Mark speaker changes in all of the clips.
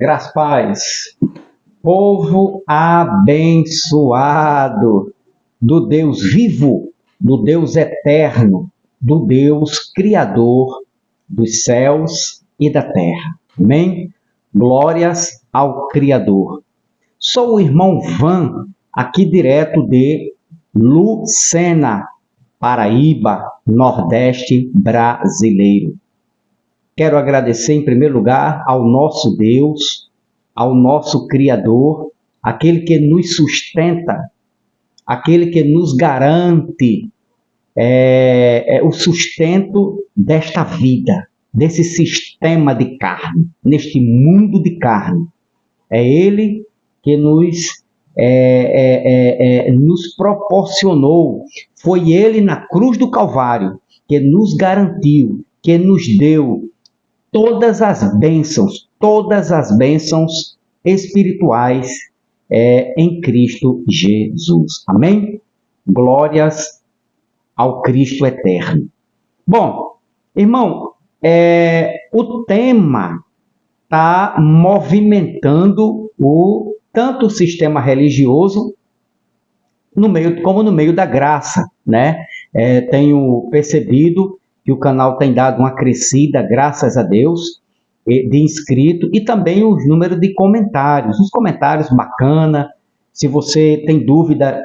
Speaker 1: Graças, paz. Povo abençoado do Deus vivo, do Deus eterno, do Deus criador dos céus e da terra. Amém? Glórias ao Criador. Sou o irmão Van, aqui direto de Lucena, Paraíba, Nordeste brasileiro. Quero agradecer em primeiro lugar ao nosso Deus, ao nosso Criador, aquele que nos sustenta, aquele que nos garante o sustento desta vida, desse sistema de carne, neste mundo de carne. É Ele que nos proporcionou, foi Ele na cruz do Calvário que nos garantiu, que nos deu todas as bênçãos espirituais em Cristo Jesus. Amém? Glórias ao Cristo eterno. Bom, irmão, o tema está movimentando tanto o sistema religioso como no meio da graça, né? Tenho percebido que o canal tem dado uma crescida, graças a Deus, de inscritos, e também os números de comentários. Os comentários bacana. Se você tem dúvida,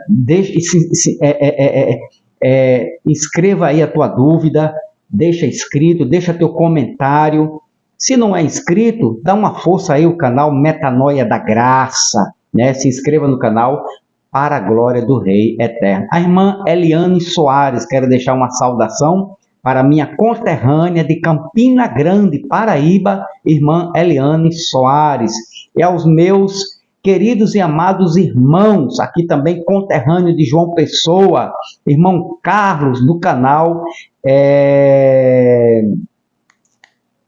Speaker 1: escreva aí a tua dúvida, deixa escrito, deixa teu comentário. Se não é inscrito, dá uma força aí o canal Metanoia da Graça, né? Se inscreva no canal para a glória do Rei Eterno. A irmã Eliane Soares, quero deixar uma saudação para minha conterrânea de Campina Grande, Paraíba, irmã Eliane Soares, e aos meus queridos e amados irmãos, aqui também conterrâneo de João Pessoa, irmão Carlos, do canal,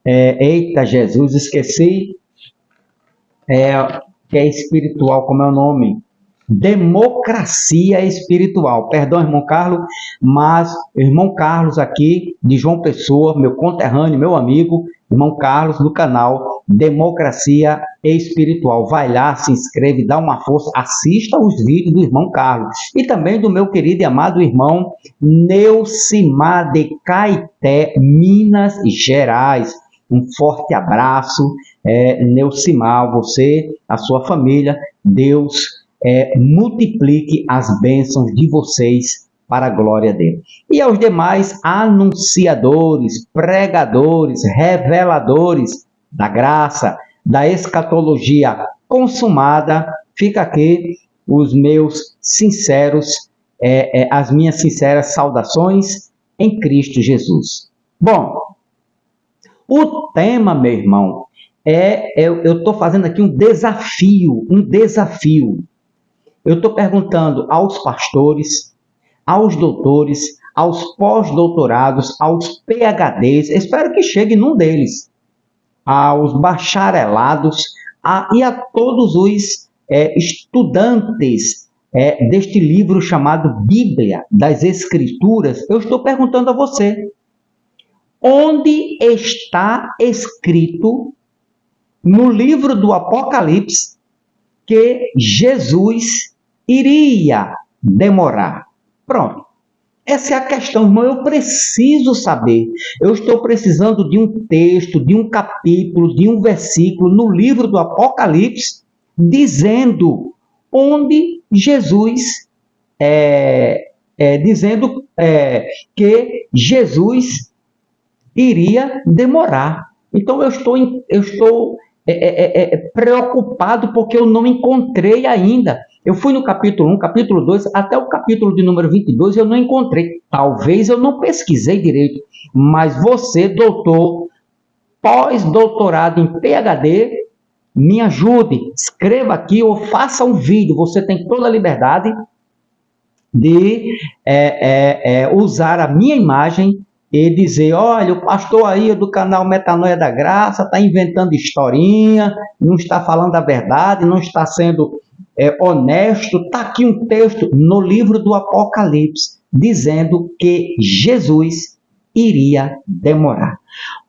Speaker 1: eita Jesus, esqueci, que é espiritual, como é o nome? Democracia Espiritual. Perdão, irmão Carlos, mas irmão Carlos aqui de João Pessoa, meu conterrâneo, meu amigo, irmão Carlos do canal Democracia Espiritual. Vai lá, se inscreve, dá uma força, assista os vídeos do irmão Carlos e também do meu querido e amado irmão Neucimar de Caeté, Minas Gerais. Um forte abraço, Neucimar, você, a sua família, Deus multiplique as bênçãos de vocês para a glória dele. E aos demais anunciadores, pregadores, reveladores da graça, da escatologia consumada, fica aqui os meus sinceros, as minhas sinceras saudações em Cristo Jesus. Bom, o tema, meu irmão, eu estou fazendo aqui um desafio. Eu estou perguntando aos pastores, aos doutores, aos pós-doutorados, aos PhDs, espero que chegue num deles, aos bacharelados e a todos os estudantes deste livro chamado Bíblia das Escrituras. Eu estou perguntando a você, onde está escrito no livro do Apocalipse que Jesus iria demorar? Pronto. Essa é a questão, irmão. Eu preciso saber. Eu estou precisando de um texto, de um capítulo, de um versículo no livro do Apocalipse dizendo onde Jesus dizendo que Jesus iria demorar. Então eu estou preocupado porque eu não encontrei ainda. Eu fui no capítulo 1, capítulo 2, até o capítulo de número 22 eu não encontrei. Talvez eu não pesquisei direito, mas você, doutor, pós-doutorado em PhD, me ajude, escreva aqui ou faça um vídeo. Você tem toda a liberdade de usar a minha imagem e dizer, olha, o pastor aí do canal Metanoia da Graça está inventando historinha, não está falando a verdade, não está sendo honesto. Está aqui um texto no livro do Apocalipse dizendo que Jesus iria demorar.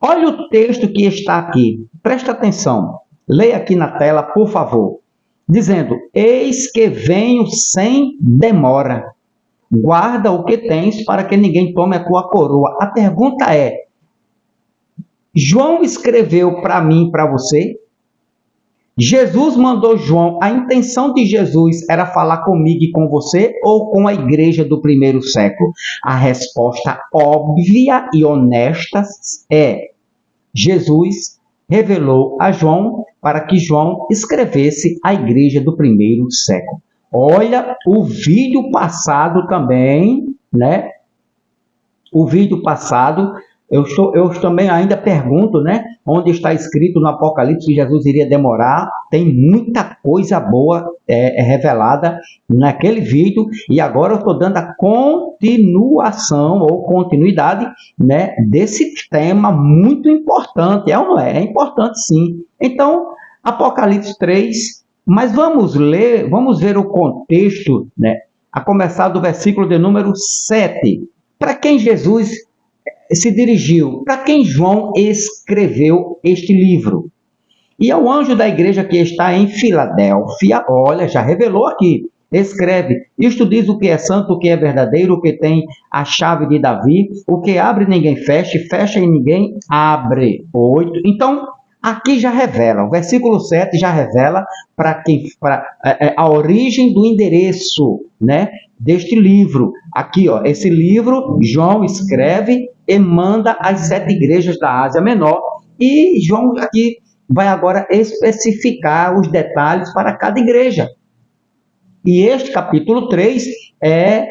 Speaker 1: Olha o texto que está aqui, presta atenção. Leia aqui na tela, por favor. Dizendo, eis que venho sem demora. Guarda o que tens para que ninguém tome a tua coroa. A pergunta é, João escreveu para mim e para você? Jesus mandou João, a intenção de Jesus era falar comigo e com você ou com a igreja do primeiro século? A resposta óbvia e honesta é, Jesus revelou a João para que João escrevesse a igreja do primeiro século. Olha, o vídeo passado também, né? O vídeo passado, eu também ainda pergunto, né? Onde está escrito no Apocalipse que Jesus iria demorar. Tem muita coisa boa revelada naquele vídeo. E agora eu estou dando a continuação ou continuidade, né, desse tema muito importante. É ou não é? É importante sim. Então, Apocalipse 3, mas vamos ver o contexto, né? A começar do versículo de número 7. Para quem Jesus se dirigiu, para quem João escreveu este livro? E ao anjo da igreja que está em Filadélfia, olha, já revelou aqui, escreve, isto diz o que é santo, o que é verdadeiro, o que tem a chave de Davi, o que abre ninguém fecha, fecha e ninguém abre. 8. Então, aqui já revela, o versículo 7 já revela para a origem do endereço, né, deste livro. Aqui, ó, esse livro, João escreve e manda às 7 igrejas da Ásia Menor. E João aqui vai agora especificar os detalhes para cada igreja. E este capítulo 3 é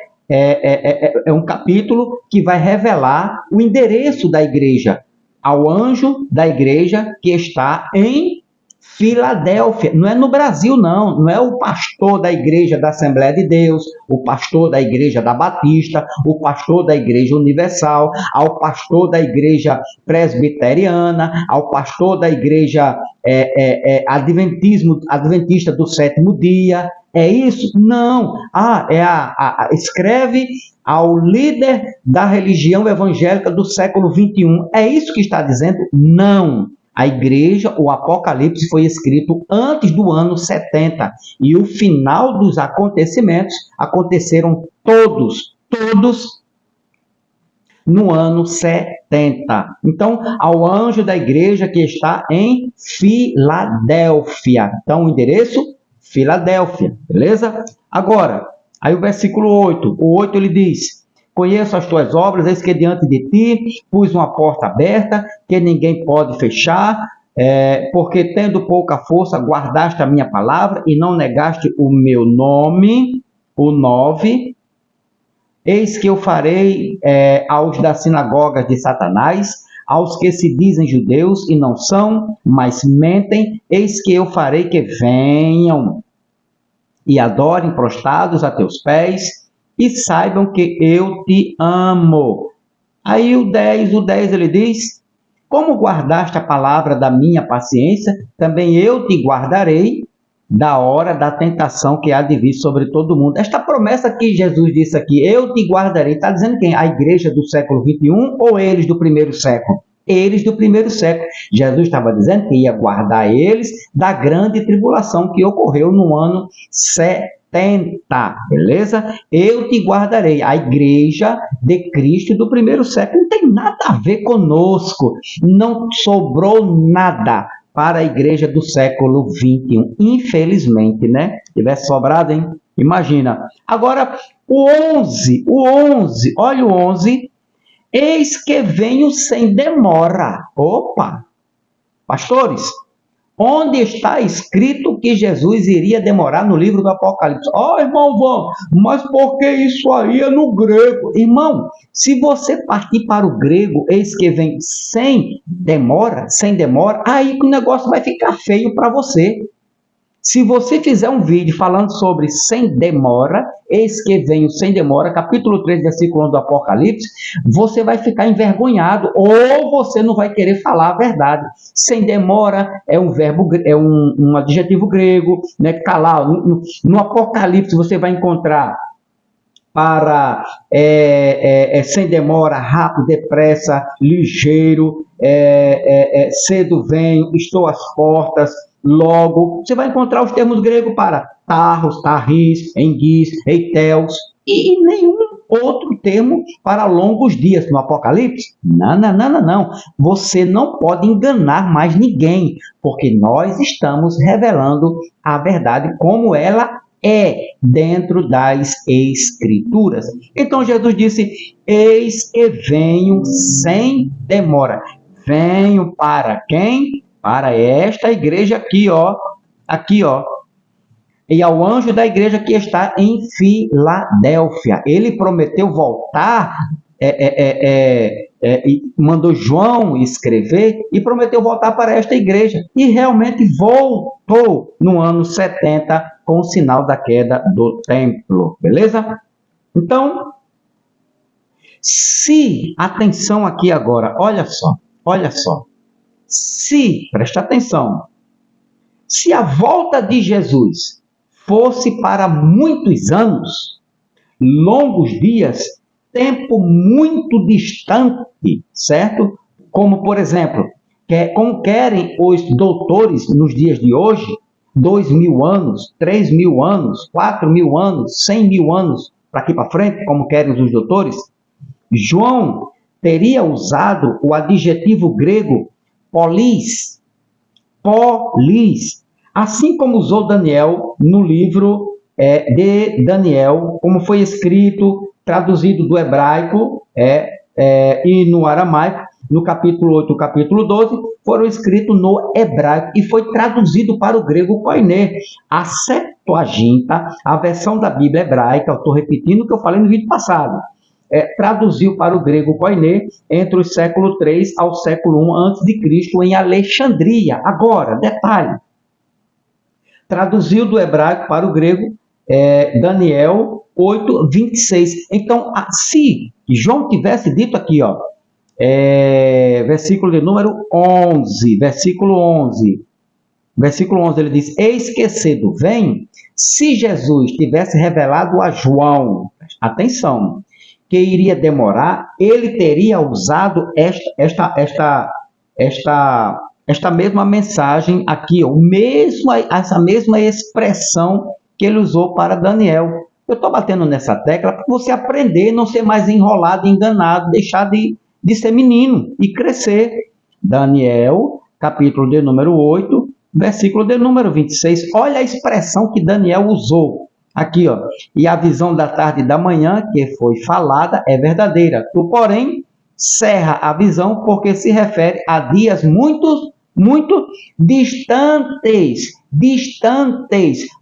Speaker 1: um capítulo que vai revelar o endereço da igreja, ao anjo da igreja que está em Filadélfia. Não é no Brasil, não é o pastor da igreja da Assembleia de Deus, o pastor da igreja da Batista, o pastor da igreja universal, ao pastor da igreja presbiteriana, ao pastor da igreja adventista do sétimo dia. É isso? Não. Escreve ao líder da religião evangélica do século 21. É isso que está dizendo? Não. A igreja, o Apocalipse, foi escrito antes do ano 70. E o final dos acontecimentos aconteceram todos no ano 70. Então, ao anjo da igreja que está em Filadélfia. Então, o endereço, Filadélfia. Beleza? Agora, aí o versículo 8. O 8 ele diz, conheço as tuas obras, eis que diante de ti pus uma porta aberta, que ninguém pode fechar, porque tendo pouca força, guardaste a minha palavra e não negaste o meu nome. O 9, eis que eu farei aos das sinagogas de Satanás, aos que se dizem judeus e não são, mas mentem, eis que eu farei que venham e adorem prostrados a teus pés, e saibam que eu te amo. Aí o 10 ele diz, como guardaste a palavra da minha paciência, também eu te guardarei da hora da tentação que há de vir sobre todo mundo. Esta promessa que Jesus disse aqui, eu te guardarei, está dizendo quem? A igreja do século 21 ou eles do primeiro século? Eles do primeiro século. Jesus estava dizendo que ia guardar eles da grande tribulação que ocorreu no ano 70, beleza? Eu te guardarei. A igreja de Cristo do primeiro século não tem nada a ver conosco. Não sobrou nada para a igreja do século 21. Infelizmente, né? Se tivesse sobrado, hein? Imagina. Agora, o 11, olha o 11. Eis que venho sem demora. Opa! Pastores, onde está escrito que Jesus iria demorar no livro do Apocalipse? Irmão, mas por que isso aí é no grego? Irmão, se você partir para o grego, eis que vem sem demora, aí que o negócio vai ficar feio para você. Se você fizer um vídeo falando sobre sem demora, eis que venho sem demora, capítulo 3, versículo 1 do Apocalipse, você vai ficar envergonhado ou você não vai querer falar a verdade. Sem demora é um verbo, um adjetivo grego, né? Tá lá, no Apocalipse você vai encontrar para sem demora, rápido, depressa, ligeiro, cedo venho, estou às portas. logo. Você vai encontrar os termos gregos para tarros, tarris, enguis, eiteus, e nenhum outro termo para longos dias no Apocalipse. Não, não, não, não, não. Você não pode enganar mais ninguém, porque nós estamos revelando a verdade como ela é dentro das Escrituras. Então Jesus disse: eis que venho sem demora. Venho para quem? Para esta igreja aqui, ó. Aqui, ó. E ao anjo da igreja que está em Filadélfia. Ele prometeu voltar, mandou João escrever e prometeu voltar para esta igreja. E realmente voltou no ano 70 com o sinal da queda do templo. Beleza? Então, se, atenção aqui agora, olha só. Se, presta atenção, se a volta de Jesus fosse para muitos anos, longos dias, tempo muito distante, certo? Como, por exemplo, como querem os doutores nos dias de hoje, 2.000 anos, 3.000 anos, 4.000 anos, 100.000 anos, para aqui para frente, como querem os doutores, João teria usado o adjetivo grego polis, assim como usou Daniel no livro de Daniel, como foi escrito, traduzido do hebraico e no aramaico, no capítulo 8 e capítulo 12, foram escritos no hebraico e foi traduzido para o grego koiné. A Septuaginta, a versão da Bíblia hebraica, eu estou repetindo o que eu falei no vídeo passado, traduziu para o grego koiné entre o século 3 ao século 1 a.C. em Alexandria. Agora, detalhe, traduziu do hebraico para o grego Daniel 8:26. Então, se João tivesse dito aqui, ó, versículo de número 11, versículo 11, ele diz: eis que cedo venho. Se Jesus tivesse revelado a João, atenção, que iria demorar, ele teria usado esta mesma mensagem aqui, ó, essa mesma expressão que ele usou para Daniel. Eu estou batendo nessa tecla para você aprender, não ser mais enrolado, enganado, deixar de ser menino e crescer. Daniel, capítulo de número 8, versículo de número 26. Olha a expressão que Daniel usou. Aqui, ó. E a visão da tarde e da manhã, que foi falada, é verdadeira. Tu, porém, cerra a visão, porque se refere a dias muito distantes.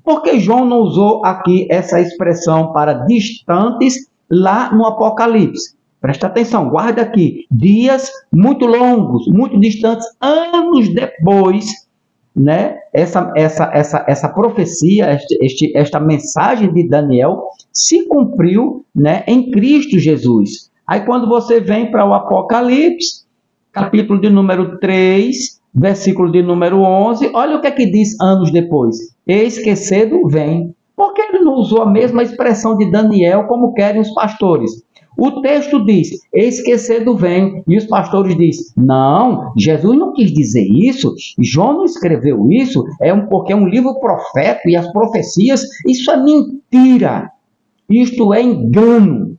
Speaker 1: Porque João não usou aqui essa expressão para distantes lá no Apocalipse? Presta atenção, guarda aqui. Dias muito longos, muito distantes, anos depois, né? Essa profecia, esta mensagem de Daniel se cumpriu, né, em Cristo Jesus. Aí quando você vem para o Apocalipse, capítulo de número 3, versículo de número 11, olha o que é que diz anos depois. Eis que cedo vem. Por que ele não usou a mesma expressão de Daniel como querem os pastores? O texto diz: eis que cedo vem. E os pastores dizem: não, Jesus não quis dizer isso. João não escreveu isso. Porque é um livro profético e as profecias. Isso é mentira. Isto é engano.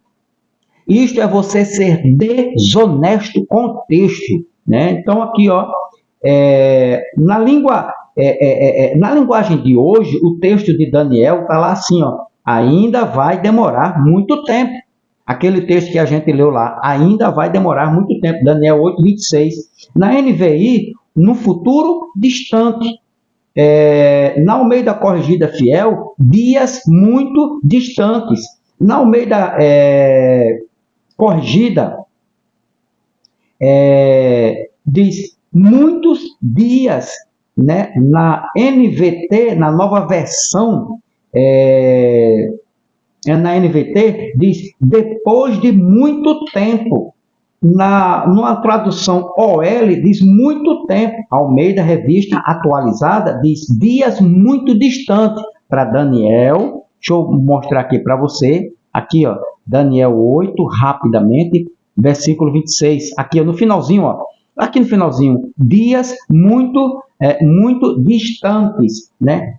Speaker 1: Isto é você ser desonesto com o texto, né? Então aqui, ó, na linguagem de hoje, o texto de Daniel está lá assim, ó: ainda vai demorar muito tempo. Aquele texto que a gente leu lá, ainda vai demorar muito tempo, Daniel 8:26. Na NVI, no futuro distante. Na Almeida Corrigida Fiel, dias muito distantes. Na Almeida Corrigida, diz muitos dias, né? Na NVT, na nova versão, na NVT, diz depois de muito tempo. Numa tradução OL, diz muito tempo. Almeida Revista Atualizada diz dias muito distantes. Para Daniel, deixa eu mostrar aqui para você. Aqui, ó, Daniel 8, rapidamente, versículo 26. Aqui, ó, no finalzinho, ó. aqui no finalzinho, dias muito distantes, né?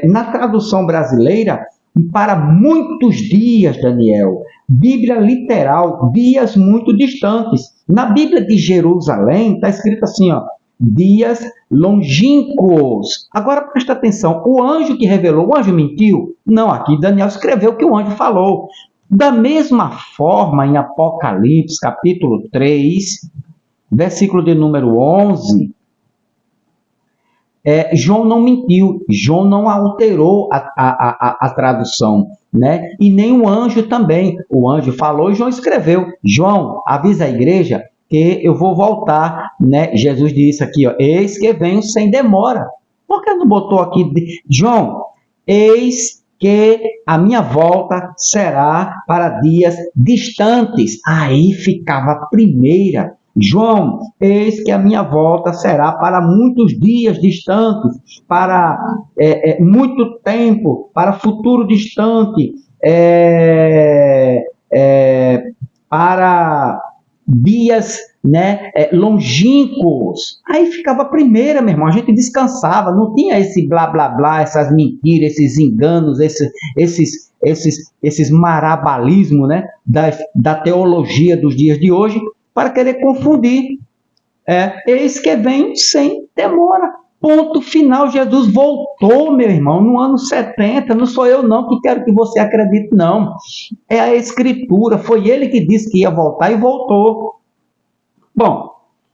Speaker 1: Na tradução brasileira, para muitos dias, Daniel. Bíblia literal, dias muito distantes. Na Bíblia de Jerusalém, está escrito assim, ó, dias longínquos. Agora presta atenção, o anjo que revelou, o anjo mentiu? Não, aqui Daniel escreveu o que o anjo falou. Da mesma forma, em Apocalipse, capítulo 3, versículo de número 11, João não mentiu, João não alterou a tradução, né? E nem o anjo também. O anjo falou e João escreveu. João, avisa a igreja que eu vou voltar, né? Jesus disse aqui, ó, eis que venho sem demora. Por que não botou aqui, João, eis que a minha volta será para dias distantes. Aí ficava a primeira. João, eis que a minha volta será para muitos dias distantes, para muito tempo, para futuro distante, para dias, né, longínquos. Aí ficava a primeira, meu irmão, a gente descansava, não tinha esse blá blá blá, essas mentiras, esses enganos, esses marabalismos, né, da teologia dos dias de hoje, para querer confundir. Eis que vem sem demora. Ponto final, Jesus voltou, meu irmão, no ano 70, não sou eu não que quero que você acredite, não. É a Escritura, foi ele que disse que ia voltar e voltou. Bom,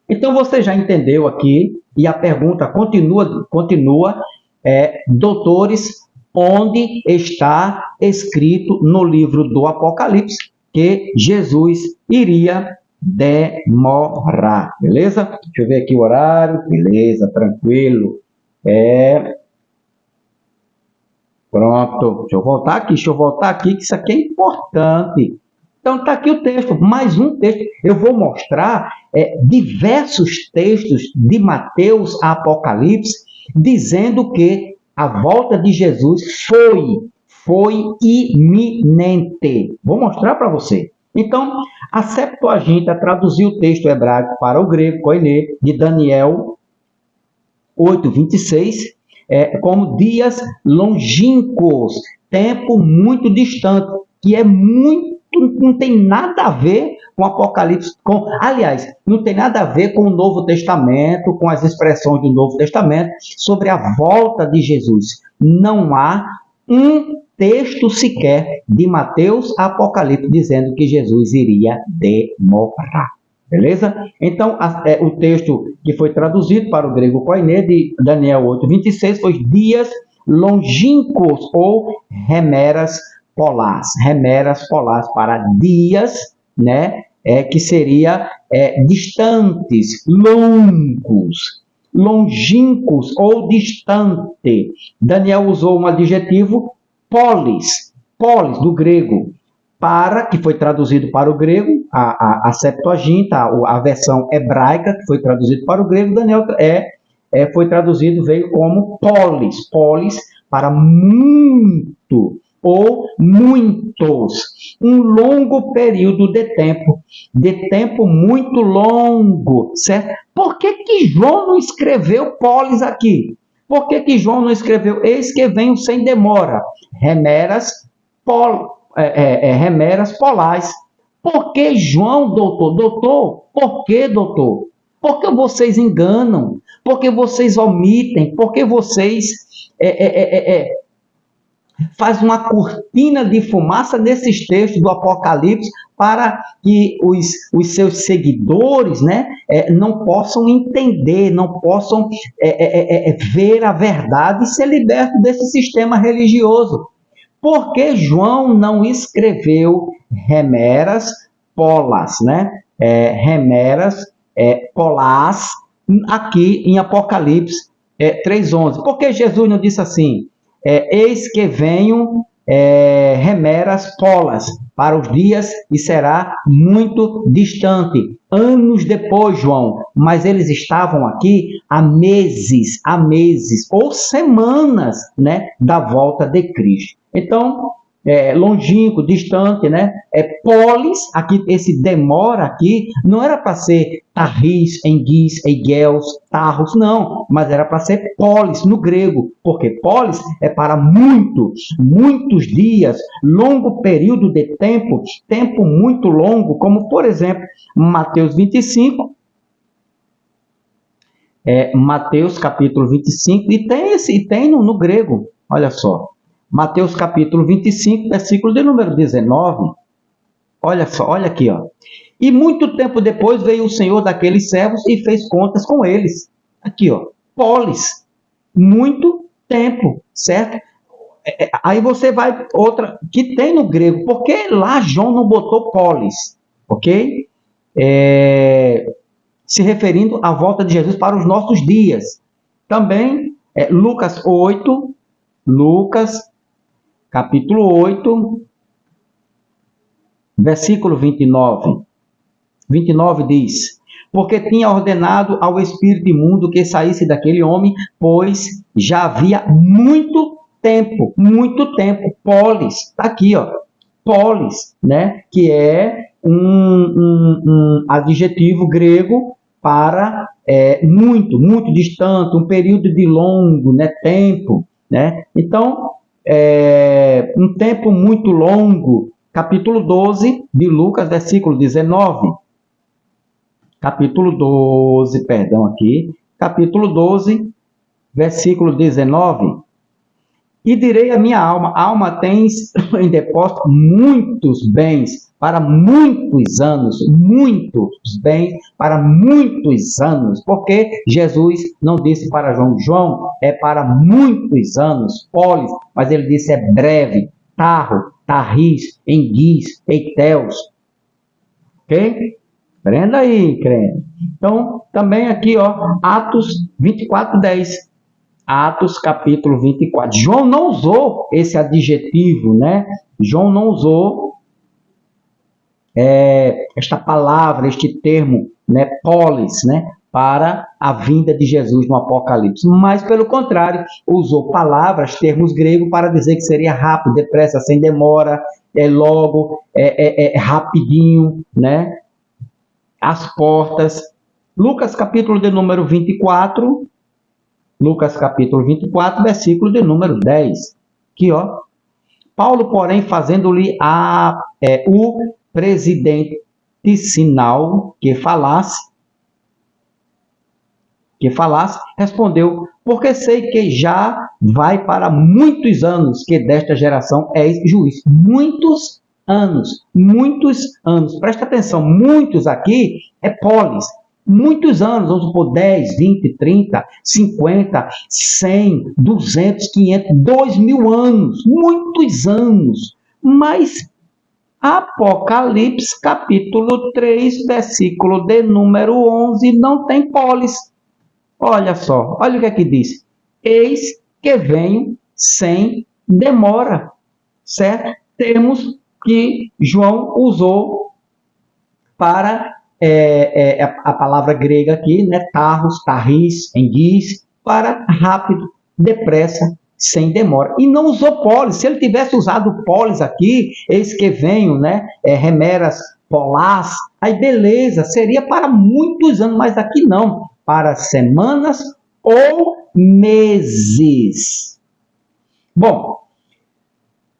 Speaker 1: então você já entendeu aqui, e a pergunta continua, doutores, onde está escrito no livro do Apocalipse que Jesus iria demorar, beleza? Deixa eu ver aqui o horário, beleza, tranquilo. Pronto, deixa eu voltar aqui, que isso aqui é importante. Então está aqui o texto, mais um texto. Eu vou mostrar diversos textos de Mateus a Apocalipse, dizendo que a volta de Jesus foi iminente. Vou mostrar para você. Então, a Septuaginta traduziu o texto hebraico para o grego, koiné, de Daniel 8:26, como dias longínquos, tempo muito distante, que não tem nada a ver com Apocalipse, aliás, não tem nada a ver com o Novo Testamento, com as expressões do Novo Testamento, sobre a volta de Jesus. Não há um texto sequer de Mateus a Apocalipse dizendo que Jesus iria demorar. Beleza? Então, o texto que foi traduzido para o grego koiné de Daniel 8:26 foi dias longínquos ou remeras polars. Remeras polars para dias, né? Que seria distantes, longínquos ou distante. Daniel usou um adjetivo polis, do grego, que foi traduzido para o grego, a Septuaginta, a versão hebraica que foi traduzido para o grego, Daniel foi traduzido, veio como polis, para muito ou muitos, um longo período de tempo muito longo, certo? Por que João não escreveu polis aqui? Por que João não escreveu eis que venho sem demora? Remeras polares. Por que João, doutor? Por que, doutor? Por que vocês enganam? Por que vocês omitem? Por que vocês faz uma cortina de fumaça nesses textos do Apocalipse para que os seus seguidores, né, não possam entender, não possam ver a verdade e ser libertos desse sistema religioso? Por que João não escreveu remeras polas, né? Remeras polás aqui em Apocalipse 3:11? Por que Jesus não disse assim? Eis que venho remeras polas para os dias e será muito distante. Anos depois, João, mas eles estavam aqui há meses ou semanas, né, da volta de Cristo. Então, longínquo, distante, né? Polis, aqui, esse demora aqui, não era para ser tarris, enguis, eigels, tarros, não, mas era para ser polis no grego, porque polis é para muitos dias, longo período de tempo, tempo muito longo, como por exemplo, Mateus 25, Mateus capítulo 25, e tem no grego, olha só, Mateus capítulo 25, versículo de número 19, olha só, olha aqui, ó. E muito tempo depois veio o Senhor daqueles servos e fez contas com eles. Aqui, ó, polis, muito tempo, certo? Aí você vai, outra, que tem no grego, porque lá João não botou polis, ok? Se referindo à volta de Jesus para os nossos dias. Também, Lucas 8, Lucas capítulo 8, versículo 29. 29 diz: porque tinha ordenado ao espírito imundo que saísse daquele homem, pois já havia muito tempo, polis, está aqui, ó, polis, né, que é um adjetivo grego para muito distante, um período de longo, né, tempo, né, então, um tempo muito longo, capítulo 12 de Lucas, versículo 19, capítulo 12, capítulo 12, versículo 19, e direi à minha alma tens em depósito muitos bens para muitos anos, porque Jesus não disse para João, é para muitos anos, polis, mas ele disse é breve, tarro, tarris, enguis, eiteus, ok? Prenda aí, crente. Então, também aqui, ó, Atos 24, 10. Atos capítulo 24. João não usou esse adjetivo, né? João não usou esta palavra, este termo, né? Polis, né? Para a vinda de Jesus no Apocalipse. Mas, pelo contrário, usou palavras, termos gregos para dizer que seria rápido, depressa, sem demora, logo, rapidinho, né? As portas. Lucas capítulo de número 24, Lucas capítulo 24, versículo de número 10. Aqui, ó. Paulo, porém, fazendo-lhe o presidente sinal que falasse, respondeu, porque sei que já vai para muitos anos que desta geração és juiz. Muitos anos. Presta atenção, muitos aqui é polis. Muitos anos, vamos supor 10, 20, 30, 50, 100, 200, 500, 2.000 anos. Muitos anos. Mas Apocalipse capítulo 3, versículo de número 11, não tem polis. Olha só, olha o que aqui diz. Eis que venho sem demora. Certo? Temos que João usou para a palavra grega aqui, né? Tarros, tarris, enguis, para rápido, depressa, sem demora. E não usou polis. Se ele tivesse usado polis aqui, eis que venho, né? Remeras, polás, aí beleza, seria para muitos anos, mas aqui não, para semanas ou meses. Bom,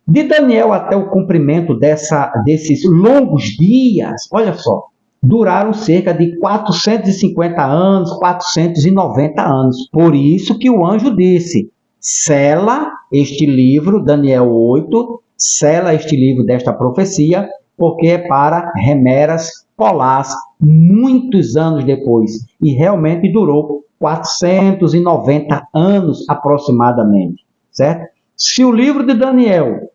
Speaker 1: de Daniel até o cumprimento desses longos dias, olha só, duraram cerca de 450 anos, 490 anos. Por isso que o anjo disse, sela este livro, Daniel 8, sela este livro desta profecia, porque é para remeras, polás, muitos anos depois. E realmente durou 490 anos aproximadamente, certo? Se o livro de Daniel,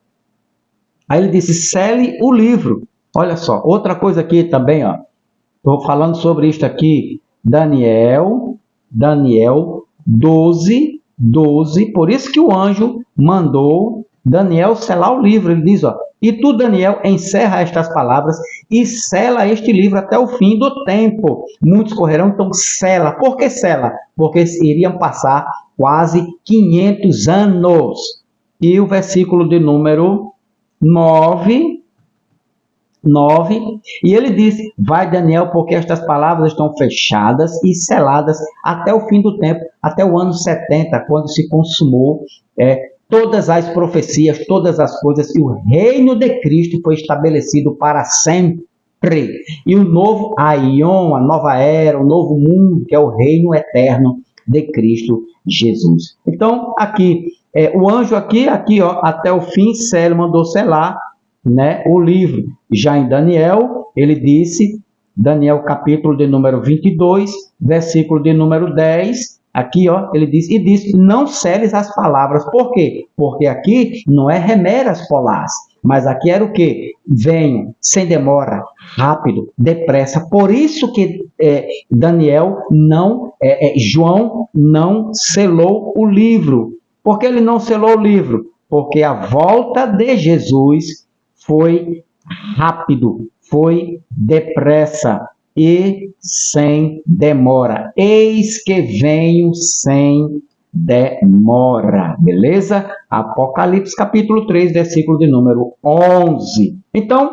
Speaker 1: aí ele disse, sele o livro. Olha só, outra coisa aqui também, ó. Estou falando sobre isto aqui, Daniel 12, por isso que o anjo mandou Daniel selar o livro. Ele diz, ó, e tu, Daniel, encerra estas palavras e sela este livro até o fim do tempo. Muitos correrão, então sela. Por que sela? Porque iriam passar quase 500 anos. E o versículo de número 9, e ele disse: vai, Daniel, porque estas palavras estão fechadas e seladas até o fim do tempo, até o ano 70, quando se consumou todas as profecias, todas as coisas, e o reino de Cristo foi estabelecido para sempre. E o novo Aion, a nova era, o novo mundo, que é o reino eterno de Cristo Jesus. Então, aqui, o anjo aqui, ó, até o fim, mandou selar, né, o livro. Já em Daniel, ele disse, Daniel capítulo de número 22, versículo de número 10, aqui, ó, ele diz, e diz, não seles as palavras. Por quê? Porque aqui não é remeras polás, mas aqui era o quê? Venham, sem demora, rápido, depressa. Por isso que João não selou o livro. Por que ele não selou o livro? Porque a volta de Jesus foi rápido, foi depressa e sem demora. Eis que venho sem demora. Beleza? Apocalipse capítulo 3, versículo de número 11. Então,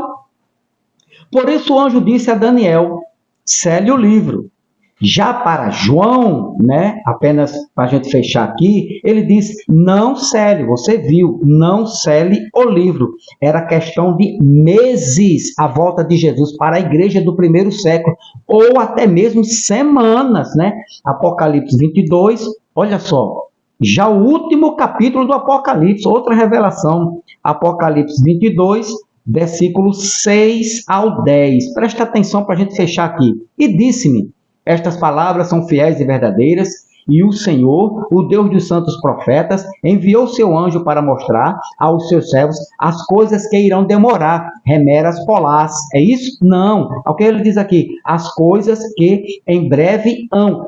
Speaker 1: por isso o anjo disse a Daniel, sele o livro. Já para João, né, apenas para a gente fechar aqui, ele diz, não sele, você viu, não sele o livro. Era questão de meses a volta de Jesus para a igreja do primeiro século, ou até mesmo semanas, né? Apocalipse 22, olha só, já o último capítulo do Apocalipse, outra revelação, Apocalipse 22, versículos 6 ao 10. Presta atenção para a gente fechar aqui. E disse-me, estas palavras são fiéis e verdadeiras, e o Senhor, o Deus dos santos profetas, enviou seu anjo para mostrar aos seus servos as coisas que irão demorar, remeras polás. É isso? Não. O que ele diz aqui? As coisas que em breve hão.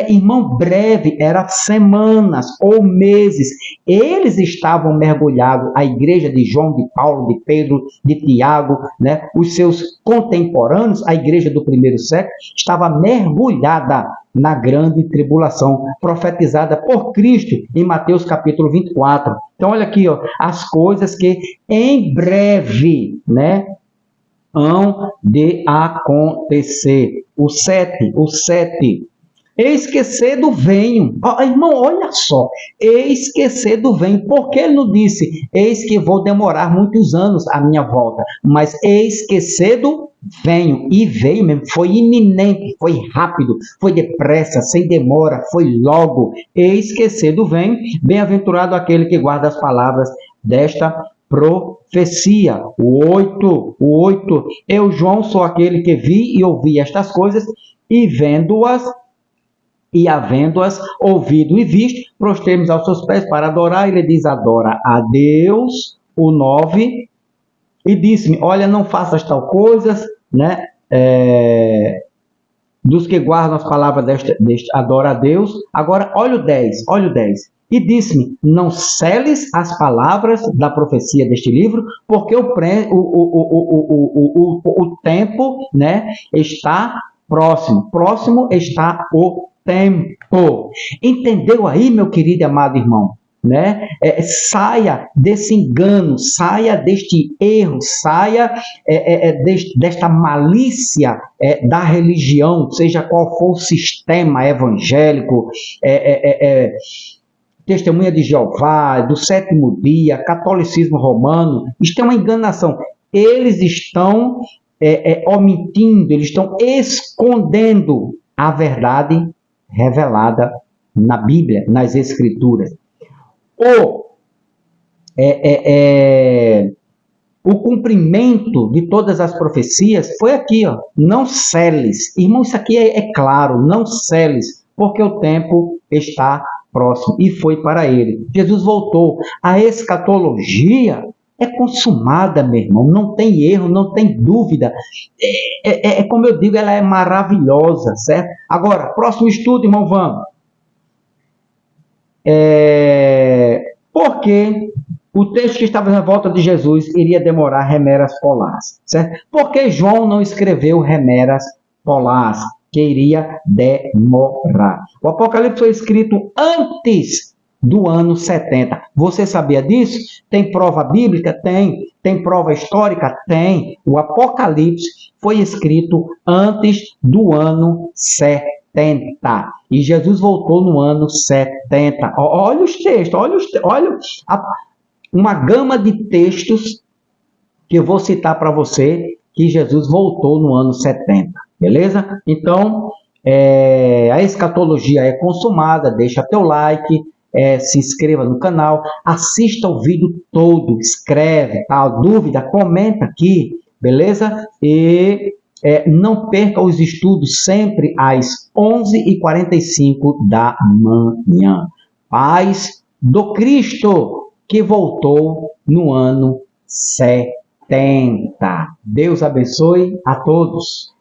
Speaker 1: Irmão, breve era semanas ou meses. Eles estavam mergulhados, a igreja de João, de Paulo, de Pedro, de Tiago, né? Os seus contemporâneos, a igreja do primeiro século, estava mergulhada na grande tribulação, profetizada por Cristo em Mateus capítulo 24. Então, olha aqui, ó, as coisas que em breve, né, hão de acontecer. O 7. Eis que cedo venho. Irmão, olha só. Eis que cedo venho. Por que ele não disse, eis que vou demorar muitos anos a minha volta? Mas eis que cedo venho. E veio mesmo. Foi iminente, foi rápido, foi depressa, sem demora, foi logo. Eis que cedo venho. Bem-aventurado aquele que guarda as palavras desta profecia. O 8. Eu, João, sou aquele que vi e ouvi estas coisas, e havendo-as ouvido e visto, prostremos aos seus pés para adorar. Ele diz, adora a Deus. O 9, e disse-me, olha, não faças tal coisas, né? Dos que guardam as palavras deste adora a Deus. Agora, olha o 10. E disse-me, não seles as palavras da profecia deste livro, porque o tempo, né, está próximo. Próximo está o tempo. Entendeu aí, meu querido e amado irmão? Né? Saia desse engano, saia deste erro, saia desta malícia da religião, seja qual for o sistema evangélico, Testemunha de Jeová, do sétimo dia, catolicismo romano. Isto é uma enganação. Eles estão omitindo, eles estão escondendo a verdade revelada na Bíblia, nas Escrituras. O cumprimento de todas as profecias foi aqui, ó. Não seles. Irmão, isso aqui é claro, não seles, porque o tempo está próximo, e foi para ele. Jesus voltou. A escatologia é consumada, meu irmão, não tem erro, não tem dúvida. Como eu digo, ela é maravilhosa, certo? Agora, próximo estudo, irmão, vamos. Porque o texto que estava na volta de Jesus iria demorar remeras polás, certo? Porque João não escreveu remeras polás, que iria demorar. O Apocalipse foi escrito antes do ano 70. Você sabia disso? Tem prova bíblica? Tem. Tem prova histórica? Tem. O Apocalipse foi escrito antes do ano 70. E Jesus voltou no ano 70. Olha os textos, olha uma gama de textos que eu vou citar para você que Jesus voltou no ano 70. Beleza? Então, a escatologia é consumada. Deixa teu like, se inscreva no canal, assista o vídeo todo, escreve, tá? Dúvida, comenta aqui, beleza? E não perca os estudos sempre às 11h45 da manhã. Paz do Cristo, que voltou no ano 70. Deus abençoe a todos.